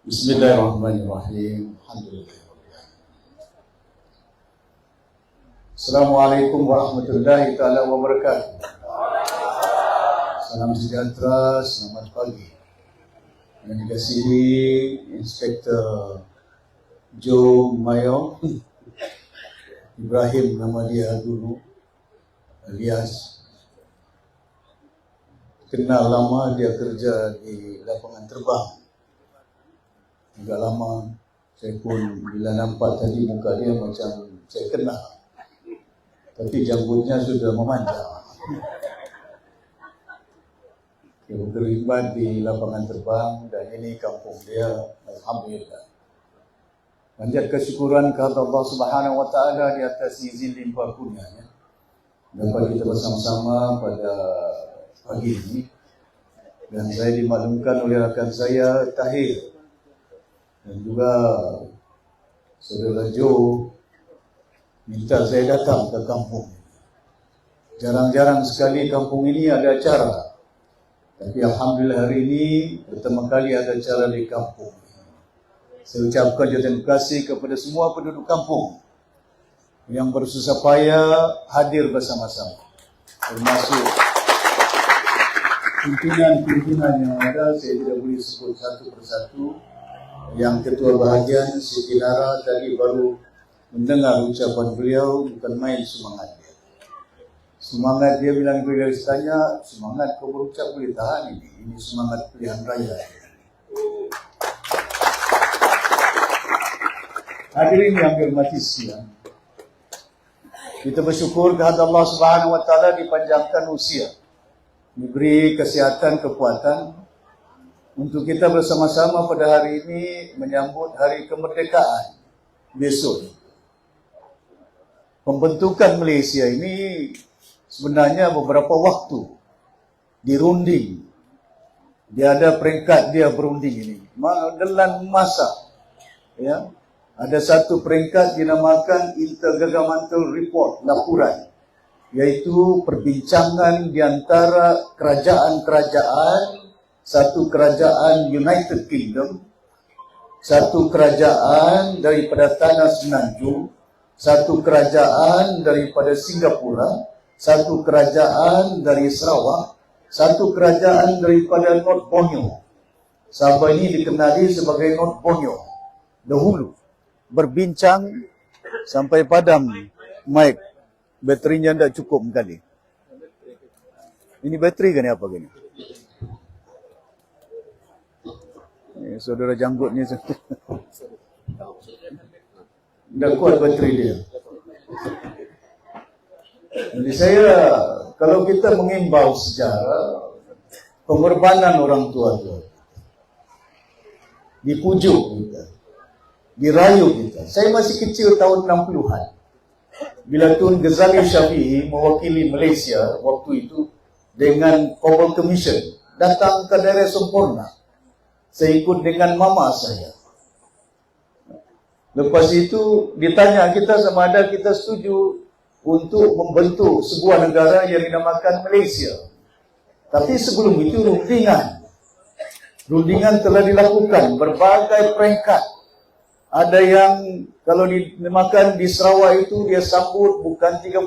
Bismillahirrahmanirrahim. Alhamdulillah. Assalamualaikum warahmatullahi taala wabarakatuh. Salam sejahtera, selamat pagi. Yang dikasihi Inspektor Joe Mayo Ibrahim nama dia dulu, alias kenal lama, dia kerja di lapangan terbang. Agak lama, saya pun bila nampak tadi muka dia macam saya kenal, tapi janggutnya sudah memanjang. Dia berkhidmat di lapangan terbang dan ini kampung dia, alhamdulillah. Panjat kesyukuran kepada Allah Subhanahu wa taala di atas izin limpah kurnianya. Dapat kita bersama-sama pada pagi ini, dan saya dimaklumkan oleh rakan saya Tahir dan juga saudara Joe minta saya datang ke kampung. Jarang-jarang sekali kampung ini ada acara, tapi alhamdulillah hari ini pertama kali ada acara di kampung. Saya ucapkan terima kasih kepada semua penduduk kampung yang bersusah payah hadir bersama-sama, termasuk pimpinan-pimpinan yang ada. Saya tidak boleh sebut satu persatu. Yang ketua bahagian Siti Nara tadi baru mendengar ucapan beliau, bukan main semangat dia. Semangat dia bilang beliau tanya, semangat kau berucap boleh tahan ini semangat pilihan raya. Hadirin yang dirahmati sekalian, kita bersyukur kepada Allah Subhanahu wa taala dipanjangkan usia, diberi kesihatan, kekuatan untuk kita bersama-sama pada hari ini menyambut hari kemerdekaan besok. Pembentukan Malaysia ini sebenarnya beberapa waktu dirunding. Dia ada peringkat dia berunding ini. Dalam masa, ya, ada satu peringkat dinamakan Intergovernmental Report, laporan, yaitu perbincangan di antara kerajaan-kerajaan. Satu kerajaan United Kingdom, satu kerajaan daripada Tanah Semenanjung, satu kerajaan daripada Singapura, satu kerajaan dari Sarawak, satu kerajaan daripada North Borneo. Sabah ini dikenali sebagai North Borneo dahulu. Berbincang sampai padam mic, baterinya tidak cukup kali. Ini bateri kan apa gini? Saudara janggutnya tidak kuat bateri dia. Jadi saya, kalau kita mengimbau sejarah pengorbanan orang tua kita, dipujuk kita, dirayu kita. Saya masih kecil tahun 60-an. Bila Tun Ghazali Syafi'i mewakili Malaysia waktu itu dengan Cobble Commission datang ke daerah Sempurna. Saya ikut dengan mama saya. Lepas itu ditanya kita sama ada kita setuju untuk membentuk sebuah negara yang dinamakan Malaysia. Tapi sebelum itu rundingan telah dilakukan berbagai peringkat. Ada yang kalau dinamakan di Sarawak itu dia sambut bukan 31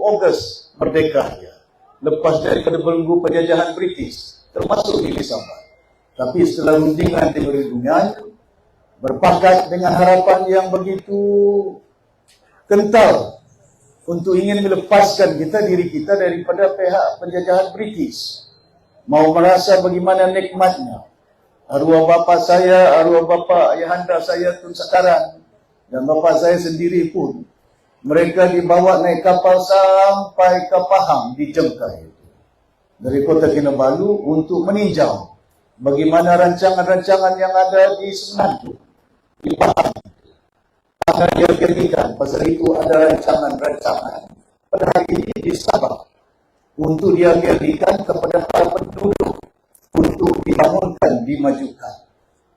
Ogos merdeka dia, lepas daripada belenggu penjajahan British, termasuk di Sabah. Tapi setelah rundingan diberi dunia, berpakat dengan harapan yang begitu kental untuk ingin melepaskan diri kita daripada pihak penjajahan British. Mau merasa bagaimana nikmatnya. Arwah bapa saya, arwah bapa ayahanda saya Tun Sakaran dan bapa saya sendiri pun, mereka dibawa naik kapal sampai ke Pahang di Jengkai dari Kota Kinabalu untuk meninjau bagaimana rancangan-rancangan yang ada di Semenanjung, di Pahang. Karena dia jadikan pasal itu ada rancangan-rancangan pada hari ini di Sabah untuk dia jadikan kepada para penduduk untuk dibangunkan, dimajukan,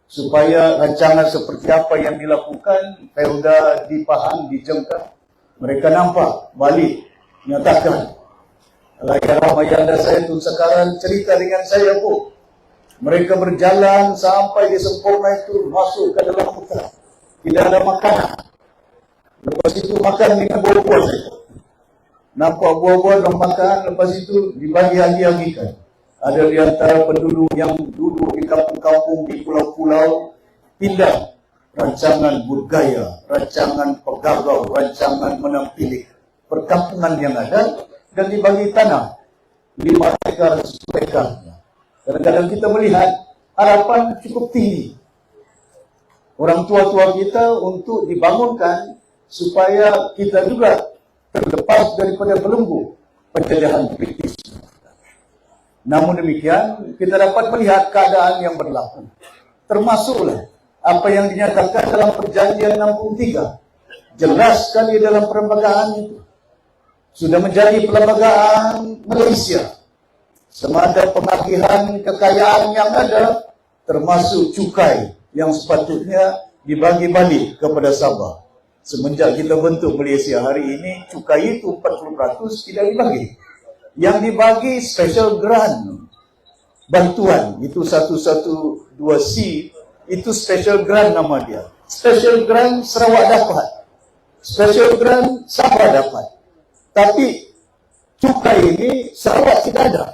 supaya rancangan seperti apa yang dilakukan Felda di Pahang, di Jengkai, mereka nampak balik menyatakan, Allahyarham ayahanda saya Tun Sakaran cerita dengan saya pun, Mereka berjalan sampai di sempurna itu masuk ke dalam hutan. Tidak ada makanan. Lepas itu makan dengan buah-buah saja. Nampak buah-buah dan makan, lepas itu dibagi-hagikan. Ada di antara penduduk yang duduk di kampung-kampung, di pulau-pulau, pindah rancangan budaya, rancangan pegagau, rancangan menampilik perkampungan yang ada dan dibagi tanah 5 hektar 10 hekarnya. Kadang-kadang kita melihat harapan cukup tinggi orang tua-tua kita untuk dibangunkan supaya kita juga terlepas daripada belenggu penjajahan British. Namun demikian, kita dapat melihat keadaan yang berlaku. Termasuklah apa yang dinyatakan dalam Perjanjian 63. Jelas sekali dalam perlembagaan itu. Sudah menjadi perlembagaan Malaysia. Semada penagihan kekayaan yang ada, termasuk cukai yang sepatutnya dibagi balik kepada Sabah. Semenjak kita bentuk Malaysia hari ini, cukai itu 40% tidak dibagi. Yang dibagi special grant, bantuan, itu 112C, itu special grant nama dia. Special grant Sarawak dapat, special grant Sabah dapat. Tapi cukai ini Sarawak tidak ada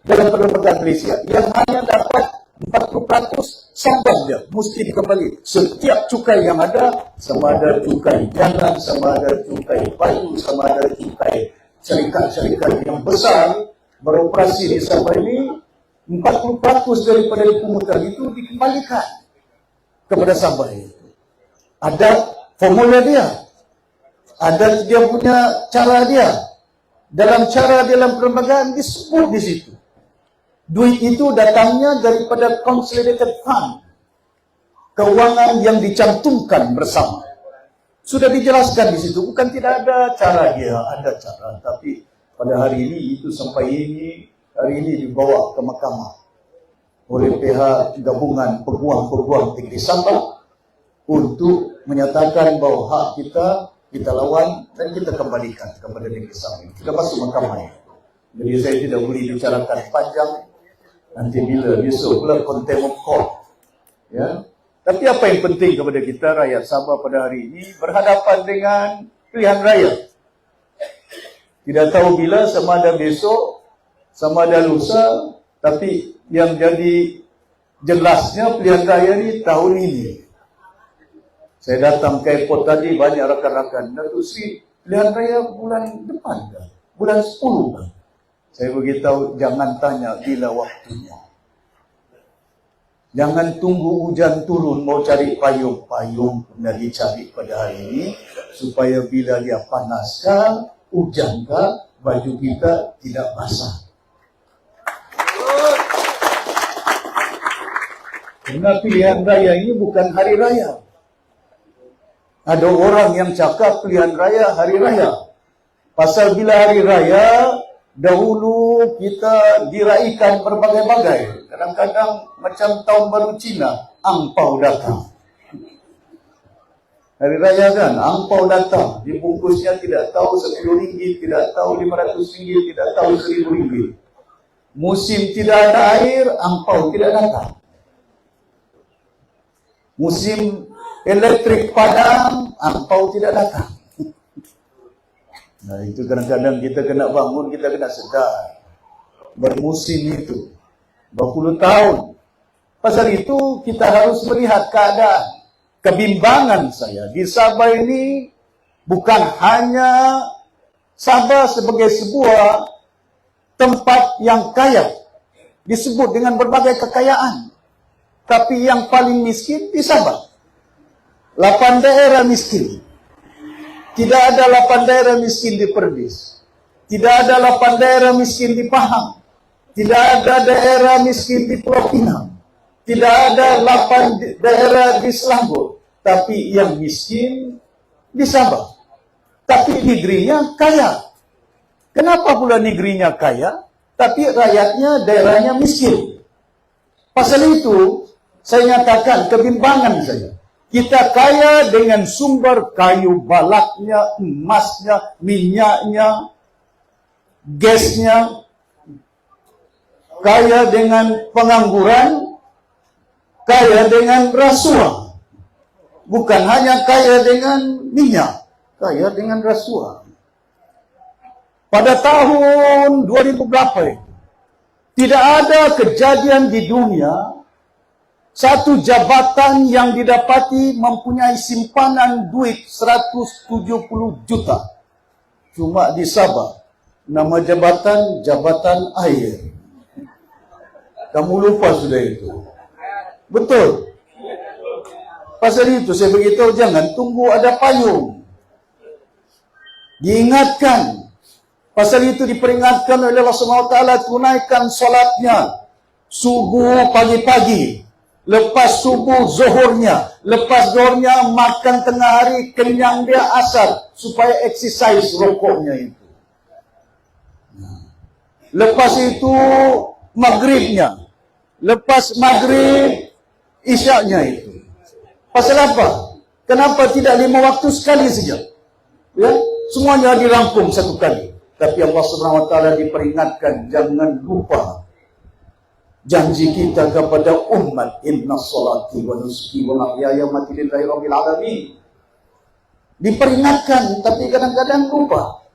dalam perlembagaan Malaysia. Yang hanya dapat 40% Sabah dia mesti dikembali. Setiap cukai yang ada, sama ada cukai jalan, sama ada cukai payu, sama ada cukai syarikat-syarikat yang besar beroperasi di Sabah ini, 40% daripada pungutan itu dikembalikan kepada Sabah itu. Ada formula dia, ada dia punya cara dia. Dalam perlembagaan disebut di situ. Duit itu datangnya daripada Consolidated Fund, keuangan yang dicantumkan bersama. Sudah dijelaskan di situ, bukan tidak ada cara dia, ada cara. Tapi pada hari ini itu sampai hari ini dibawa ke mahkamah oleh pihak gabungan peguam tinggi Sabah untuk menyatakan bahawa hak kita lawan dan kita kembalikan kepada negeri Sabah. Kita masuk mahkamah ini. Jadi saya tidak boleh bicarakan panjang. Nanti bila besok pula contempt of court. Ya. Tapi apa yang penting kepada kita rakyat Sabah pada hari ini berhadapan dengan pilihan raya. Tidak tahu bila, sama ada besok, sama ada lusa, tapi yang jadi jelasnya pilihan raya ini tahun ini. Saya datang ke airport tadi, banyak rakan-rakan. Datuk Sri, pilihan raya bulan depan kan? Bulan 10 kan? Saya beritahu, jangan tanya bila waktunya. Jangan tunggu hujan turun, mau cari payung. Payung pun dicari pada hari ini, supaya bila dia panaskan, hujankah, baju kita tidak basah. Karena pilihan raya ini bukan hari raya. Ada orang yang cakap pilihan raya hari raya. Pasal bila hari raya, dahulu kita diraikan berbagai-bagai. Kadang-kadang macam tahun baru Cina, angpau datang. Hari raya kan, angpau datang. Dibungkusnya tidak tahu 10 ringgit, tidak tahu 500 ringgit, tidak tahu 1000 ringgit. Musim tidak ada air, angpau tidak datang. Musim elektrik padam, angpau tidak datang. Nah itu kadang-kadang kita kena bangun, kita kena sedar. Bermusim itu, berpuluh tahun. Pasal itu kita harus melihat keadaan. Kebimbangan saya di Sabah ini bukan hanya Sabah sebagai sebuah tempat yang kaya, disebut dengan berbagai kekayaan. Tapi yang paling miskin di Sabah. 8 daerah miskin. Tidak ada 8 daerah miskin di Perlis. Tidak ada 8 daerah miskin di Pahang. Tidak ada daerah miskin di Pulau Pinang. Tidak ada 8 daerah di Selangor. Tapi yang miskin di Sabah. Tapi negerinya kaya. Kenapa pula negerinya kaya? Tapi rakyatnya, daerahnya miskin. Pasal itu, saya nyatakan kebimbangan saya. Kita kaya dengan sumber kayu balaknya, emasnya, minyaknya, gasnya. Kaya dengan pengangguran, kaya dengan rasuah. Bukan hanya kaya dengan minyak, kaya dengan rasuah. Pada tahun 2000 berapa itu, tidak ada kejadian di dunia satu jabatan yang didapati mempunyai simpanan duit 170 juta. Cuma di Sabah, nama jabatan, jabatan air. Kamu lupa sudah itu. Betul. Pasal itu saya beritahu, jangan tunggu ada payung. Diingatkan. Pasal itu diperingatkan oleh Allah SWT, tunaikan solatnya subuh pagi-pagi, lepas subuh zuhurnya, lepas zuhurnya makan tengah hari, kenyang dia asar, supaya exercise rokoknya itu. Lepas itu maghribnya, lepas maghrib isyaknya itu. Pasal apa? Kenapa tidak 5 waktu sekali saja? Ya, semuanya dirangkum satu kali. Tapi Allah Subhanahu wa taala diperingatkan, jangan lupa janji kita kepada umat, inna salati wa nusuki wa mahyaya wa mamati lillahi rabbil alamin. Diperingatkan, tapi kadang-kadang lupa.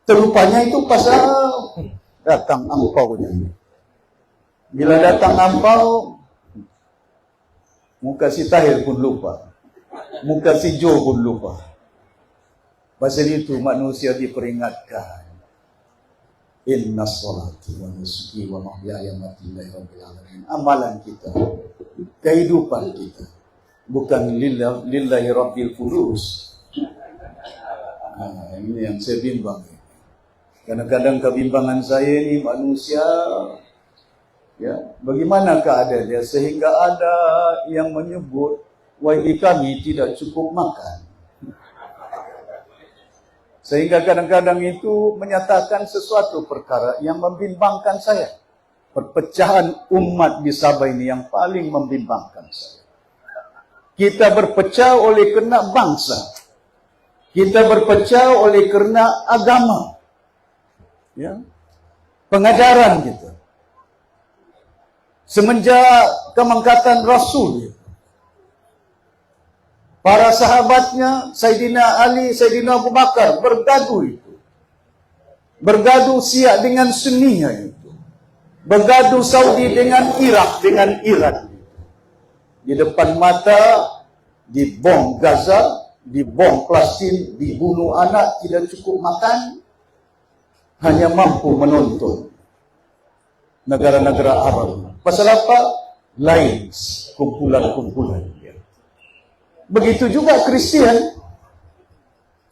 Terlupanya itu pasal datang angpaunya. Bila datang angpau, muka si Tahir pun lupa, muka si Jo pun lupa. Pasal itu manusia diperingatkan, inna salati wa nusuki wa mahyaya wa mamati lillahi rabbil alamin. Amalan kita, kehidupan kita, bukan lillahi rabbil fulus. Ini yang saya bimbang. Kadang-kadang kebimbangan saya ini manusia, ya, bagaimana keadaannya sehingga ada yang menyebut wahai kami tidak cukup makan. Sehingga kadang-kadang itu menyatakan sesuatu perkara yang membimbangkan saya. Perpecahan umat di Sabah ini yang paling membimbangkan saya. Kita berpecah oleh kerana bangsa. Kita berpecah oleh kerana agama. Ya, pengajaran kita. Semenjak kemangkatan Rasul, para sahabatnya, Sayyidina Ali, Sayyidina Abu Bakar, bergaduh itu. Bergaduh Syiah dengan Sunninya itu. Bergaduh Saudi dengan Irak, dengan Iran. Di depan mata, dibom Gaza, dibom Palestin, dibunuh anak, tidak cukup makan, hanya mampu menonton negara-negara Arab. Pasal apa? Lain, kumpulan-kumpulan. Begitu juga Kristian.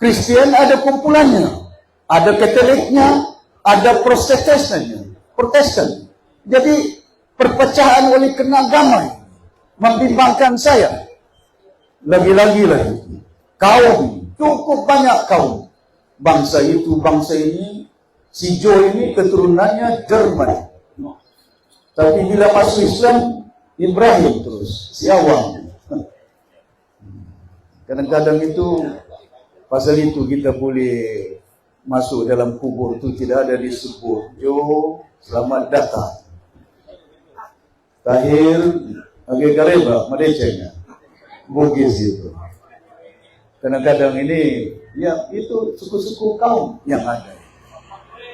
Kristian ada kumpulannya, ada Katoliknya, ada Protestan. Jadi perpecahan oleh kerana agama membimbangkan saya. Lagi-lagi kaum, cukup banyak kaum. Bangsa itu, bangsa ini, si Jo ini keturunannya Jerman. Tapi bila masuk Islam, Ibrahim terus, si Awang. Kadang-kadang itu, pasal itu kita boleh masuk dalam kubur itu tidak ada disebut, Jo, selamat datang. Tahir, agak kareba, madecanya. Bugis itu. Kadang-kadang ini, ya itu suku-suku kaum yang ada.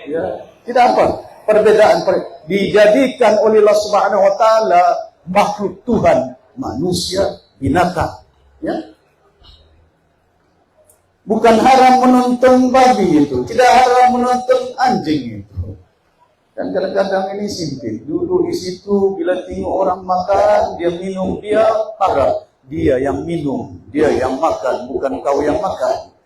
Ya, tidak apa, perbedaan dijadikan oleh Allah Subhanahu wa taala makhluk Tuhan, manusia, binatang. Ya. Bukan haram menonton babi itu, tidak haram menonton anjing itu. Dan kadang-kadang ini simpel. Duduk di situ, bila tengok orang makan, dia minum, dia haram. Dia yang minum, dia yang makan, bukan kau yang makan.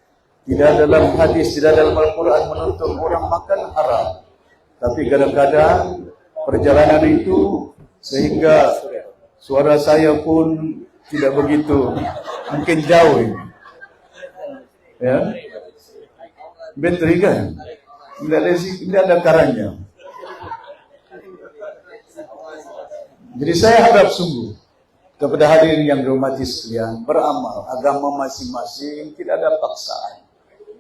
Tidak dalam hadis, tidak dalam Al-Quran menonton orang makan haram. Tapi kadang-kadang perjalanan itu sehingga suara saya pun tidak begitu, mungkin jauh ini. Ya, bateri kan, tidak ada karannya. Jadi saya harap sungguh kepada hadirin yang dihormati sekalian, beramal agama masing-masing, tidak ada paksaan.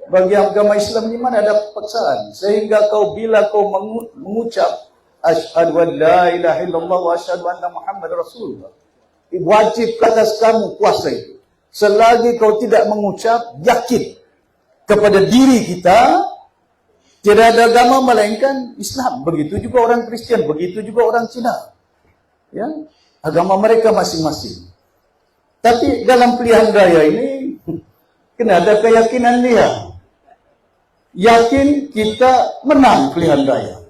Bagi agama Islam di mana ada paksaan, sehingga bila kau mengucap asyhadu an la ilaha illallah wa asyhadu anna Muhammad Rasulullah, wajib ke atas kamu puasa itu. Selagi kau tidak mengucap yakin kepada diri kita, tidak ada agama melainkan Islam. Begitu juga orang Kristen, begitu juga orang Cina. Ya, agama mereka masing-masing. Tapi dalam pilihan raya ini, kena ada keyakinan dia. Yakin kita menang pilihan raya.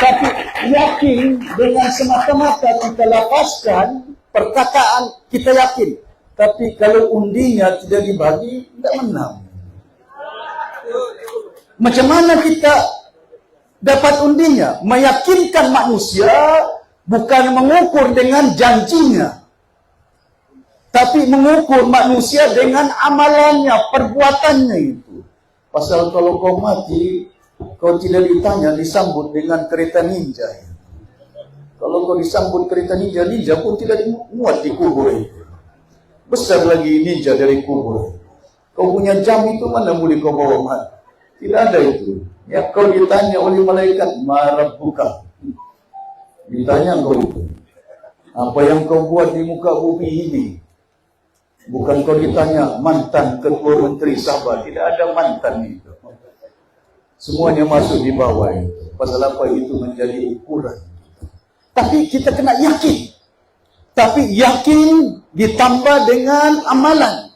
Tapi yakin dengan semata-mata kita lepaskan perkataan kita yakin. Tapi kalau undinya tidak dibagi, tidak menang. Macam mana kita dapat undinya? Meyakinkan manusia bukan mengukur dengan janjinya, tapi mengukur manusia dengan amalannya, perbuatannya itu. Pasal kalau kau mati, kau tidak ditanya, disambut dengan kereta ninja. Kalau kau disambut kereta ninja, ninja pun tidak muat di kubur itu. Besar lagi ninja dari kubur. Kau punya jam itu mana boleh kau bawa mati? Tidak ada itu. Ya, kau ditanya oleh malaikat, Marabuka. Ditanya kau itu, apa yang kau buat di muka bumi ini? Bukan kau ditanya mantan ketua menteri Sabah. Tidak ada mantan itu. Semuanya masuk di bawah itu. Pasal apa itu menjadi ukuran. Tapi kita kena yakin. Tapi yakin ditambah dengan amalan.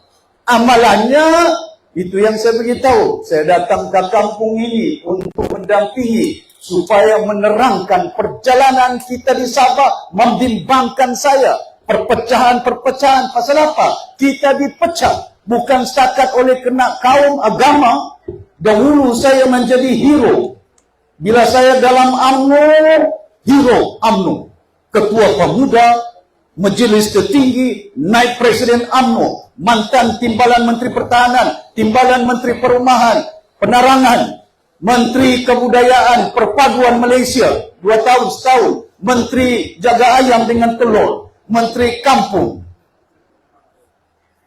Amalannya itu yang saya beritahu. Saya datang ke kampung ini untuk mendampingi supaya menerangkan perjalanan kita di Sabah, membimbangkan saya. Perpecahan-perpecahan pasal apa? Kita dipecah bukan setakat oleh kena kaum agama. Dahulu saya menjadi hero. Bila saya dalam UMNO, hero UMNO. Ketua pemuda, majelis tertinggi, naib presiden UMNO, mantan timbalan menteri pertahanan, timbalan menteri perumahan, penerangan, menteri kebudayaan, perpaduan Malaysia, 2 tahun setahun, menteri jaga ayam dengan telur, menteri kampung.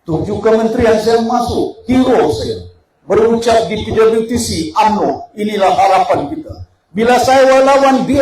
7 kementerian saya masuk, hero saya. Berucap di PWTC, UMNO, inilah harapan kita. Bila saya lawan BN